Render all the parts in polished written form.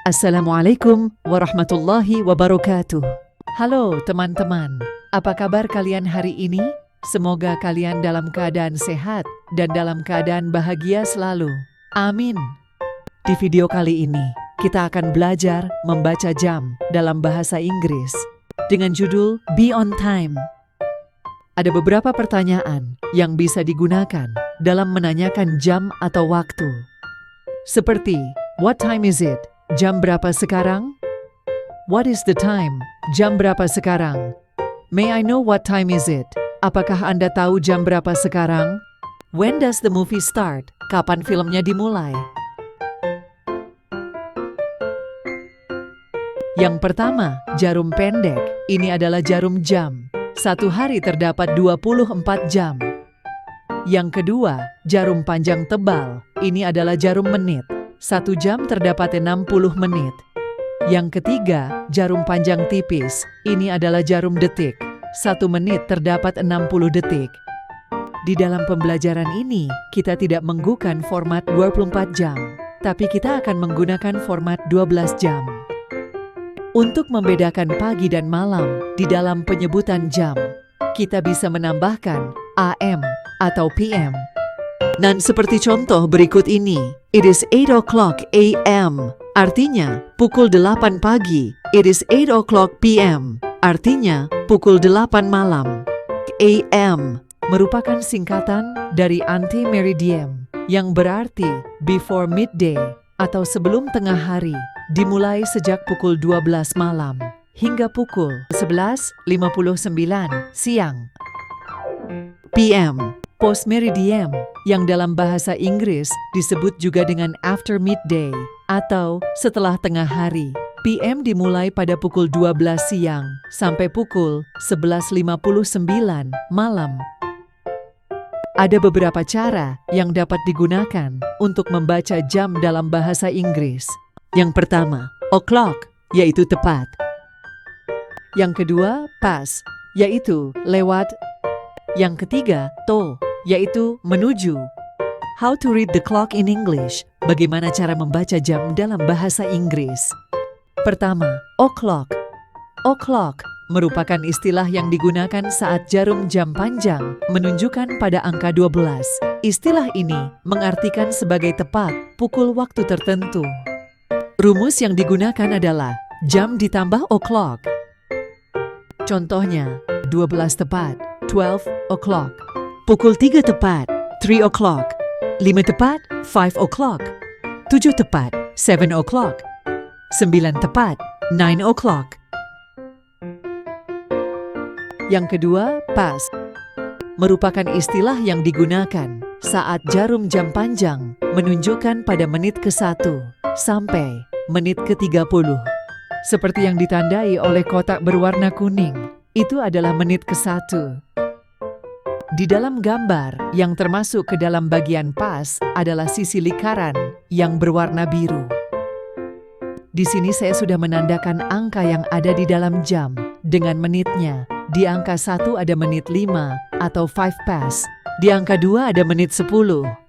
Assalamualaikum warahmatullahi wabarakatuh. Halo teman-teman, apa kabar kalian hari ini? Semoga kalian dalam keadaan sehat dan dalam keadaan bahagia selalu. Amin. Di video kali ini, kita akan belajar membaca jam dalam bahasa Inggris dengan judul Be on Time. Ada beberapa pertanyaan yang bisa digunakan dalam menanyakan jam atau waktu. Seperti, what time is it? Jam berapa sekarang? What is the time? Jam berapa sekarang? May I know what time is it? Apakah Anda tahu jam berapa sekarang? When does the movie start? Kapan filmnya dimulai? Yang pertama, jarum pendek. Ini adalah jarum jam. Satu hari terdapat 24 jam. Yang kedua, jarum panjang tebal. Ini adalah jarum menit. 1 jam terdapat 60 menit. Yang ketiga, jarum panjang tipis. Ini adalah jarum detik. 1 menit terdapat 60 detik. Di dalam pembelajaran ini, kita tidak menggunakan format 24 jam, tapi kita akan menggunakan format 12 jam. Untuk membedakan pagi dan malam di dalam penyebutan jam, kita bisa menambahkan AM atau PM. Dan seperti contoh berikut ini, it is 8 o'clock AM, artinya pukul 8 pagi. It is 8 o'clock PM, artinya pukul 8 malam. AM merupakan singkatan dari ante-meridiem, yang berarti before midday atau sebelum tengah hari, dimulai sejak pukul 12 malam hingga pukul 11:59 siang. PM, post-meridiem, yang dalam bahasa Inggris disebut juga dengan after midday atau setelah tengah hari. PM dimulai pada pukul 12 siang sampai pukul 11:59 malam. Ada beberapa cara yang dapat digunakan untuk membaca jam dalam bahasa Inggris. Yang pertama, o'clock, yaitu tepat. Yang kedua, pass, yaitu lewat. Yang ketiga, to, yaitu menuju. How to read the clock in English? Bagaimana cara membaca jam dalam bahasa Inggris? Pertama, o'clock. O'clock merupakan istilah yang digunakan saat jarum jam panjang menunjukkan pada angka 12. Istilah ini mengartikan sebagai tepat pukul waktu tertentu. Rumus yang digunakan adalah jam ditambah o'clock. Contohnya, 12 tepat, 12 o'clock. Pukul 3 tepat, 3 o'clock. 5 tepat, 5 o'clock. 7 tepat, 7 o'clock. 9 tepat, 9 o'clock. Yang kedua, pass. Merupakan istilah yang digunakan saat jarum jam panjang menunjukkan pada menit ke-1 sampai menit ke-30. Seperti yang ditandai oleh kotak berwarna kuning, itu adalah menit ke-1. Di dalam gambar yang termasuk ke dalam bagian pas adalah sisi lingkaran yang berwarna biru. Di sini saya sudah menandakan angka yang ada di dalam jam dengan menitnya. Di angka 1 ada menit 5 atau 5 past. Di angka 2 ada menit 10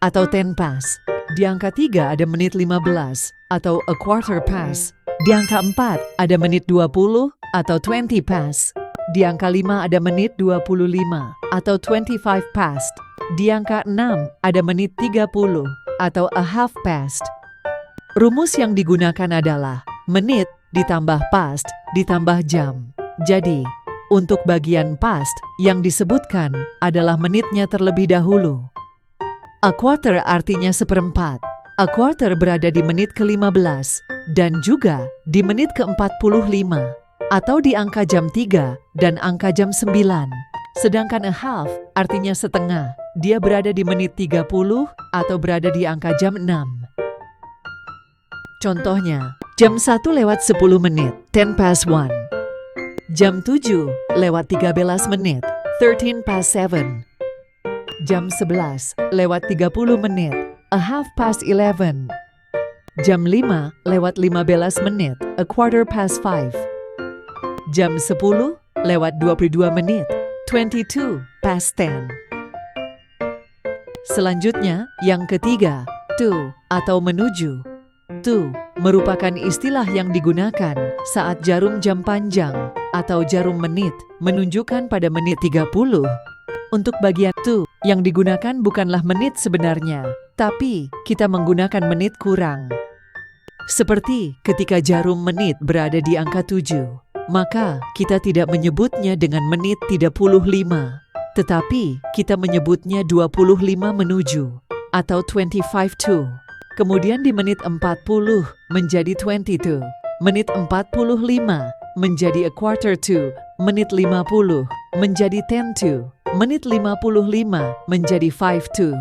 atau 10 past. Di angka 3 ada menit 15 atau a quarter past. Di angka 4 ada menit 20 atau 20 past. Di angka 5 ada menit 25 atau 25 past. Di angka 6 ada menit 30 atau a half past. Rumus yang digunakan adalah menit ditambah past ditambah jam. Jadi, untuk bagian past yang disebutkan adalah menitnya terlebih dahulu. A quarter artinya seperempat. A quarter berada di menit ke-15 dan juga di menit ke-45 atau di angka jam 3 dan angka jam 9. Sedangkan a half artinya setengah. Dia berada di menit 30 atau berada di angka jam 6. Contohnya, jam 1 lewat 10 menit, 10 past 1. Jam 7 lewat 13 menit, 13 past 7. Jam 11 lewat 30 menit, a half past 11. Jam 5 lewat 15 menit, a quarter past 5. Jam 10 lewat 22 menit, 22 past 10. Selanjutnya, yang ketiga, to atau menuju. to merupakan istilah yang digunakan saat jarum jam panjang atau jarum menit menunjukkan pada menit 30. Untuk bagian to yang digunakan bukanlah menit sebenarnya, tapi kita menggunakan menit kurang. Seperti ketika jarum menit berada di angka 7, maka kita tidak menyebutnya dengan menit 35, tetapi kita menyebutnya 25 menuju atau 25 to. Kemudian di menit 40 menjadi 22, menit 45 menjadi a quarter to, menit 50 menjadi 10 to, menit 55 menjadi 5 to.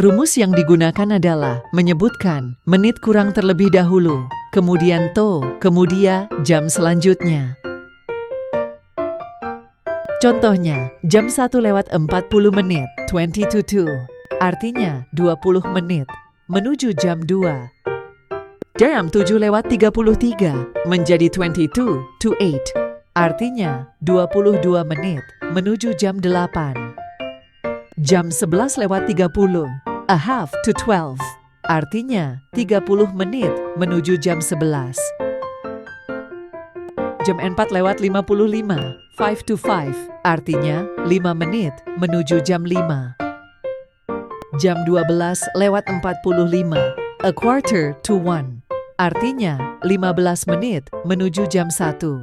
Rumus yang digunakan adalah menyebutkan menit kurang terlebih dahulu, kemudian to, kemudian jam selanjutnya. Contohnya, jam 1 lewat 40 menit, 22 to, artinya 20 menit, menuju jam 2. Jam 7 lewat 33 menjadi 22 to 8, artinya 22 menit, menuju jam 8. Jam 11 lewat 30, a half to 12, artinya 30 menit, menuju jam 11. Jam 4 lewat 55, 5 to 5, artinya 5 menit, menuju jam 5. Jam 12 lewat 45, a quarter to 1, artinya 15 menit menuju jam 1.